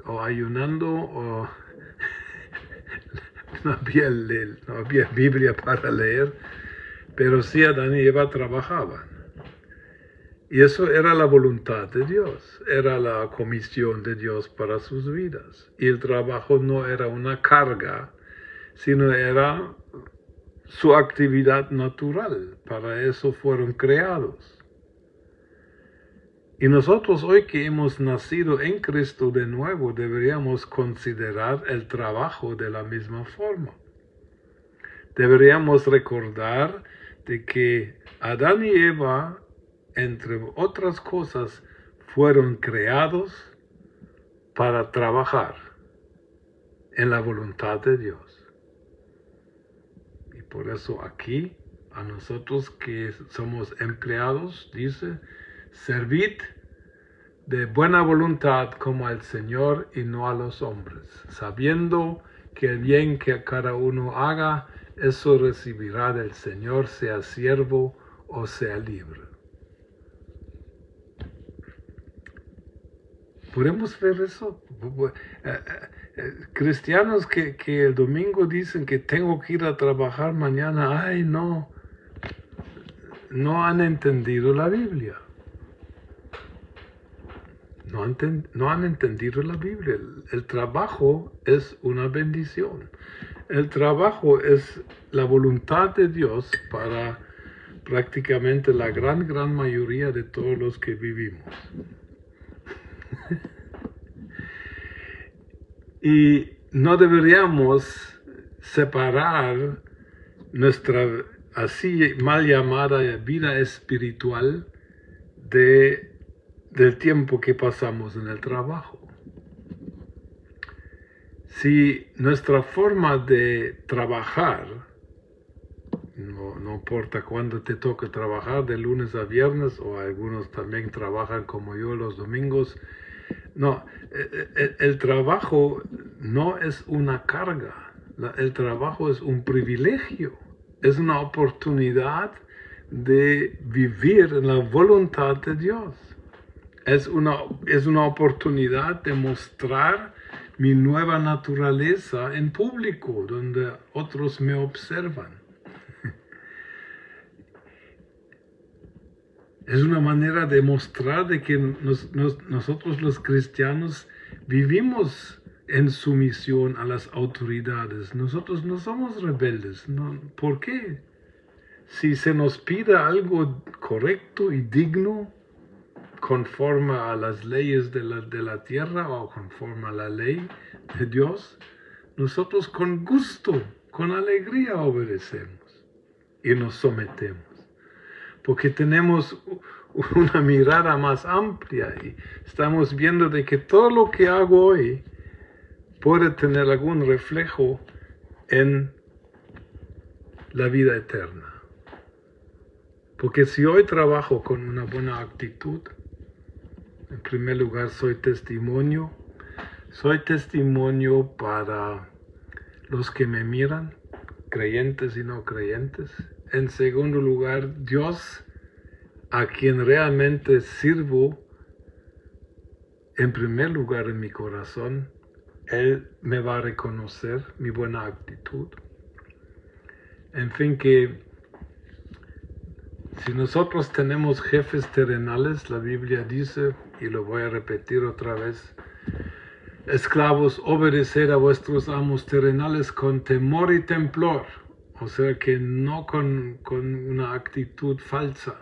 o ayunando, o no había Biblia para leer, pero sí Adán y Eva trabajaban. Y eso era la voluntad de Dios, era la comisión de Dios para sus vidas. Y el trabajo no era una carga, sino era su actividad natural. Para eso fueron creados. Y nosotros hoy que hemos nacido en Cristo de nuevo, deberíamos considerar el trabajo de la misma forma. Deberíamos recordar de que Adán y Eva, entre otras cosas, fueron creados para trabajar en la voluntad de Dios. Y por eso aquí, a nosotros que somos empleados, dice, servid de buena voluntad como al Señor y no a los hombres, sabiendo que el bien que cada uno haga, eso recibirá del Señor, sea siervo o sea libre. ¿Podemos ver eso? Cristianos que el domingo dicen que tengo que ir a trabajar mañana, ay no han entendido la Biblia. No han entendido la Biblia. El trabajo es una bendición. El trabajo es la voluntad de Dios para prácticamente la gran mayoría de todos los que vivimos. Y no deberíamos separar nuestra así mal llamada vida espiritual del tiempo que pasamos en el trabajo. Si nuestra forma de trabajar, no importa cuándo te toque trabajar, de lunes a viernes, o algunos también trabajan como yo los domingos, no, el trabajo no es una carga, el trabajo es un privilegio, es una oportunidad de vivir en la voluntad de Dios. Es una oportunidad de mostrar mi nueva naturaleza en público, donde otros me observan. Es una manera de mostrar de que nosotros los cristianos vivimos en sumisión a las autoridades. Nosotros no somos rebeldes. No. ¿Por qué? Si se nos pide algo correcto y digno, conforme a las leyes de la tierra o conforme a la ley de Dios, nosotros con gusto, con alegría obedecemos y nos sometemos. Porque tenemos una mirada más amplia y estamos viendo de que todo lo que hago hoy puede tener algún reflejo en la vida eterna. Porque si hoy trabajo con una buena actitud, en primer lugar soy testimonio para los que me miran, creyentes y no creyentes. En segundo lugar, Dios, a quien realmente sirvo, en primer lugar en mi corazón, Él me va a reconocer mi buena actitud. En fin, que si nosotros tenemos jefes terrenales, la Biblia dice, y lo voy a repetir otra vez, esclavos, obedeced a vuestros amos terrenales con temor y temblor. O sea que no con una actitud falsa,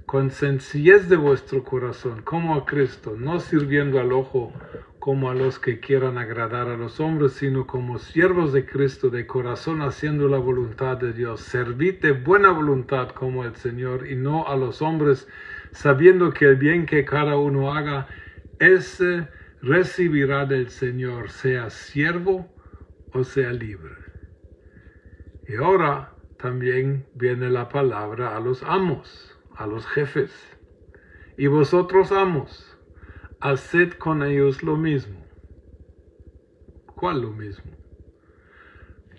con sencillez de vuestro corazón, como a Cristo, no sirviendo al ojo como a los que quieran agradar a los hombres, sino como siervos de Cristo, de corazón haciendo la voluntad de Dios. Servid de buena voluntad como el Señor y no a los hombres, sabiendo que el bien que cada uno haga, ese recibirá del Señor, sea siervo o sea libre. Y ahora también viene la palabra a los amos, a los jefes. Y vosotros amos, haced con ellos lo mismo. ¿Cuál lo mismo?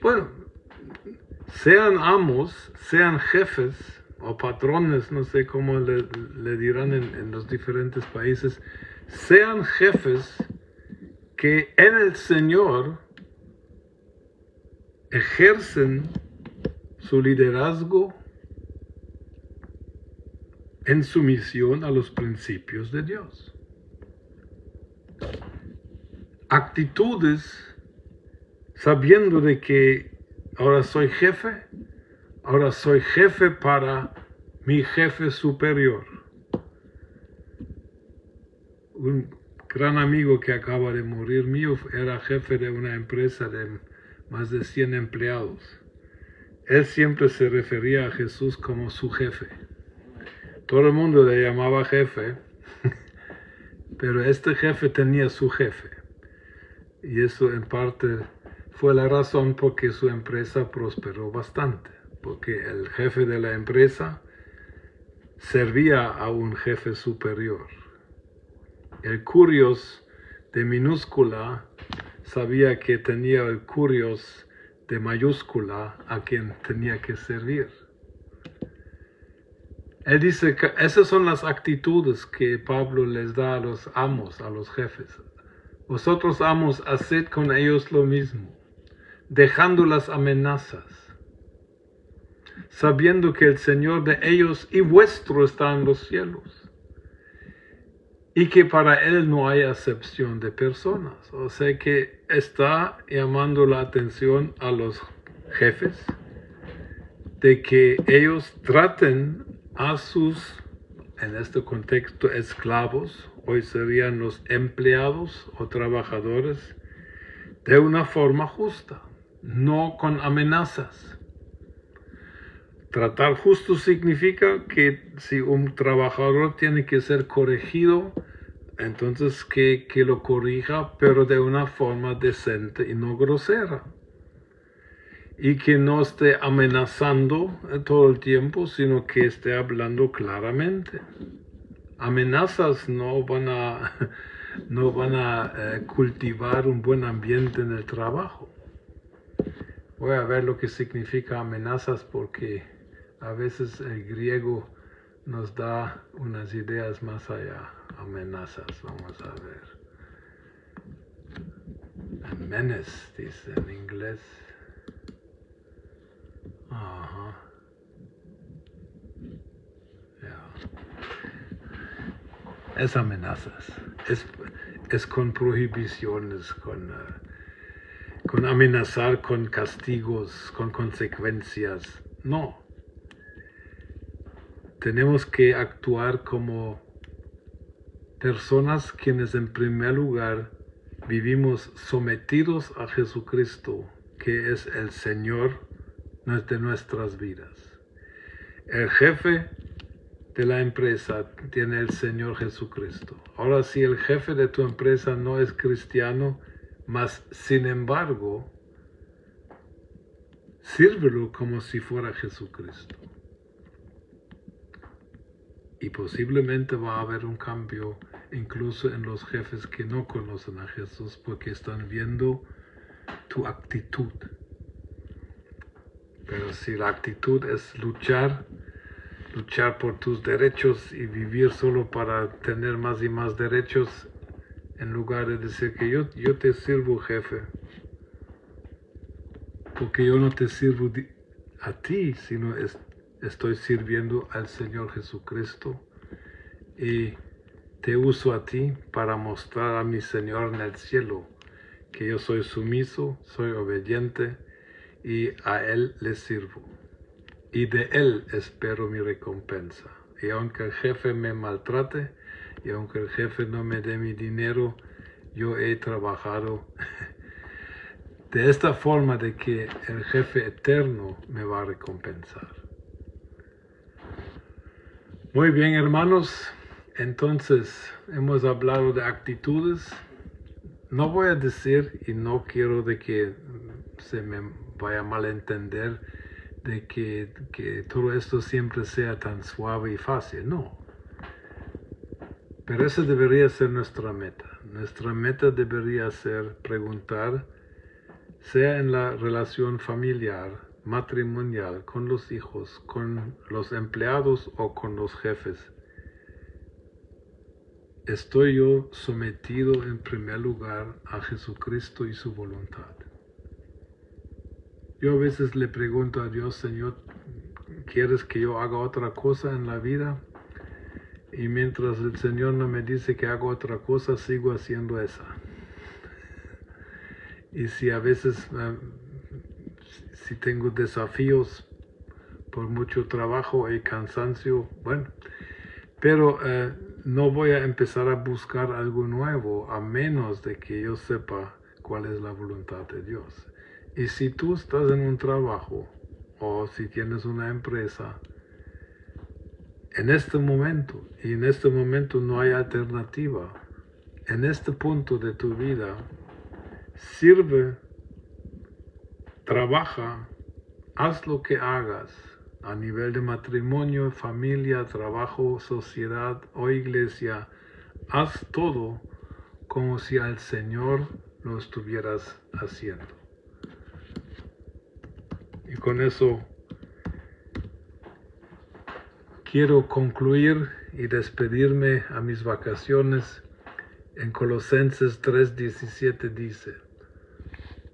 Bueno, sean amos, sean jefes o patrones, no sé cómo le dirán en los diferentes países, sean jefes que en el Señor ejercen su liderazgo en sumisión a los principios de Dios. Actitudes, sabiendo de que ahora soy jefe para mi jefe superior. Un gran amigo que acaba de morir mío era jefe de una empresa de más de 100 empleados. Él siempre se refería a Jesús como su jefe. Todo el mundo le llamaba jefe, pero este jefe tenía su jefe. Y eso en parte fue la razón por que su empresa prosperó bastante, porque el jefe de la empresa servía a un jefe superior. El curios de minúscula sabía que tenía el curios de mayúscula a quien tenía que servir. Él dice que esas son las actitudes que Pablo les da a los amos, a los jefes. Vosotros amos, haced con ellos lo mismo, dejando las amenazas, sabiendo que el Señor de ellos y vuestro está en los cielos, y que para Él no hay acepción de personas. O sea que está llamando la atención a los jefes de que ellos traten a sus, en este contexto, esclavos, hoy serían los empleados o trabajadores, de una forma justa, no con amenazas. Tratar justo significa que si un trabajador tiene que ser corregido, entonces que lo corrija, pero de una forma decente y no grosera. Y que no esté amenazando todo el tiempo, sino que esté hablando claramente. Amenazas no van a cultivar un buen ambiente en el trabajo. Voy a ver lo que significa amenazas porque a veces el griego nos da unas ideas más allá. Amenazas, vamos a ver. A menace, dice en inglés. Ajá. Yeah. Es amenazas. Es con prohibiciones, con amenazar, con castigos, con consecuencias. No. Tenemos que actuar como personas quienes en primer lugar vivimos sometidos a Jesucristo, que es el Señor de nuestras vidas. El jefe de la empresa tiene el Señor Jesucristo. Ahora, si el jefe de tu empresa no es cristiano, mas sin embargo, sírvelo como si fuera Jesucristo. Y posiblemente va a haber un cambio incluso en los jefes que no conocen a Jesús porque están viendo tu actitud. Pero si la actitud es luchar por tus derechos y vivir solo para tener más y más derechos, en lugar de decir que yo te sirvo, jefe, porque yo no te sirvo a ti, sino estoy sirviendo al Señor Jesucristo y te uso a ti para mostrar a mi Señor en el cielo que yo soy sumiso, soy obediente y a Él le sirvo. Y de Él espero mi recompensa. Y aunque el jefe me maltrate, y aunque el jefe no me dé mi dinero, yo he trabajado de esta forma de que el jefe eterno me va a recompensar. Muy bien, hermanos. Entonces, hemos hablado de actitudes. No voy a decir, y no quiero de que se me vaya a malentender, de que todo esto siempre sea tan suave y fácil, no. Pero esa debería ser nuestra meta. Nuestra meta debería ser preguntar, sea en la relación familiar, matrimonial, con los hijos, con los empleados o con los jefes. ¿Estoy yo sometido en primer lugar a Jesucristo y su voluntad? Yo a veces le pregunto a Dios, Señor, ¿quieres que yo haga otra cosa en la vida? Y mientras el Señor no me dice que haga otra cosa, sigo haciendo esa. Y si a veces, si tengo desafíos por mucho trabajo y cansancio, bueno, pero no voy a empezar a buscar algo nuevo a menos de que yo sepa cuál es la voluntad de Dios. Y si tú estás en un trabajo o si tienes una empresa, en este momento, y en este momento no hay alternativa, en este punto de tu vida, sirve, trabaja, haz lo que hagas a nivel de matrimonio, familia, trabajo, sociedad o iglesia. Haz todo como si al Señor lo estuvieras haciendo. Y con eso quiero concluir y despedirme a mis vacaciones. En Colosenses 3:17 dice,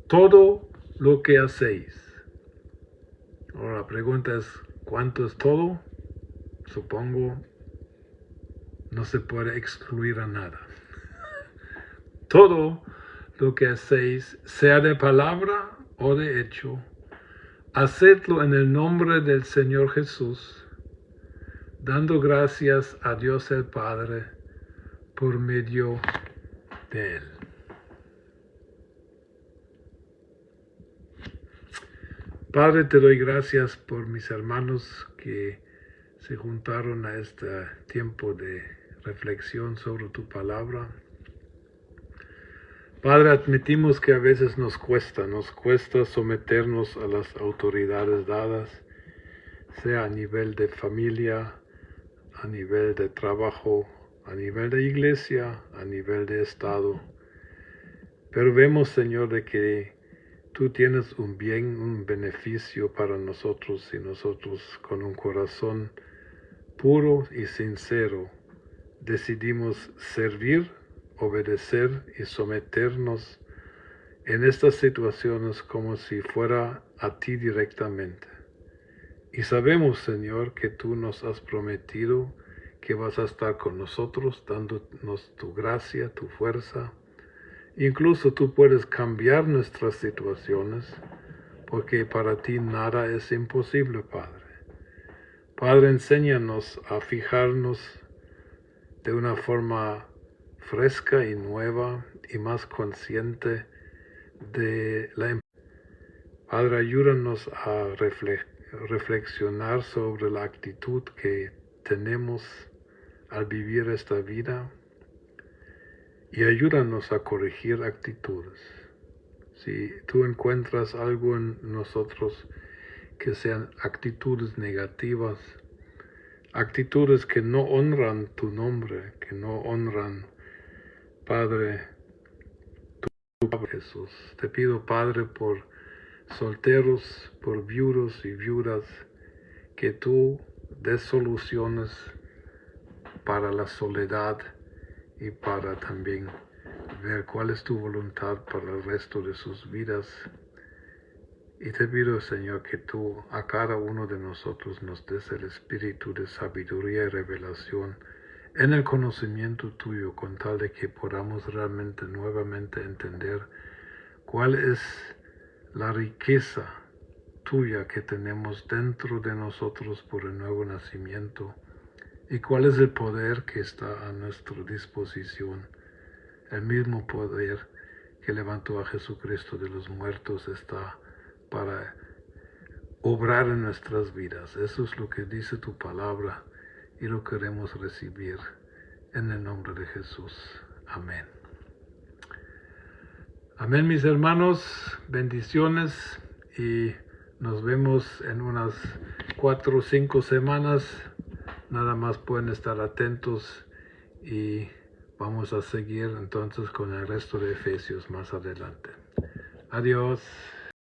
todo lo que hacéis. Ahora la pregunta es, ¿cuánto es todo? Supongo no se puede excluir a nada. Todo lo que hacéis, sea de palabra o de hecho, hacedlo en el nombre del Señor Jesús, dando gracias a Dios el Padre por medio de Él. Padre, te doy gracias por mis hermanos que se juntaron a este tiempo de reflexión sobre tu palabra. Padre, admitimos que a veces nos cuesta someternos a las autoridades dadas, sea a nivel de familia, a nivel de trabajo, a nivel de iglesia, a nivel de Estado. Pero vemos, Señor, de que tú tienes un bien, un beneficio para nosotros y nosotros con un corazón puro y sincero decidimos servir, obedecer y someternos en estas situaciones como si fuera a ti directamente. Y sabemos, Señor, que tú nos has prometido que vas a estar con nosotros, dándonos tu gracia, tu fuerza. Incluso tú puedes cambiar nuestras situaciones, porque para ti nada es imposible, Padre. Padre, enséñanos a fijarnos de una forma fresca y nueva y más consciente de la... Padre, ayúdanos a reflexionar sobre la actitud que tenemos al vivir esta vida y ayúdanos a corregir actitudes. Si tú encuentras algo en nosotros que sean actitudes negativas, actitudes que no honran tu nombre, que no honran, Padre, tu Padre Jesús. Te pido, Padre, por solteros, por viudos y viudas, que tú des soluciones para la soledad y para también ver cuál es tu voluntad para el resto de sus vidas. Y te pido, Señor, que tú a cada uno de nosotros nos des el espíritu de sabiduría y revelación en el conocimiento tuyo, con tal de que podamos realmente nuevamente entender cuál es la riqueza tuya que tenemos dentro de nosotros por el nuevo nacimiento y cuál es el poder que está a nuestra disposición. El mismo poder que levantó a Jesucristo de los muertos está para obrar en nuestras vidas. Eso es lo que dice tu palabra y lo queremos recibir en el nombre de Jesús. Amén. Amén, mis hermanos. Bendiciones y nos vemos en unas 4 o 5 semanas. Nada más pueden estar atentos y vamos a seguir entonces con el resto de Efesios más adelante. Adiós.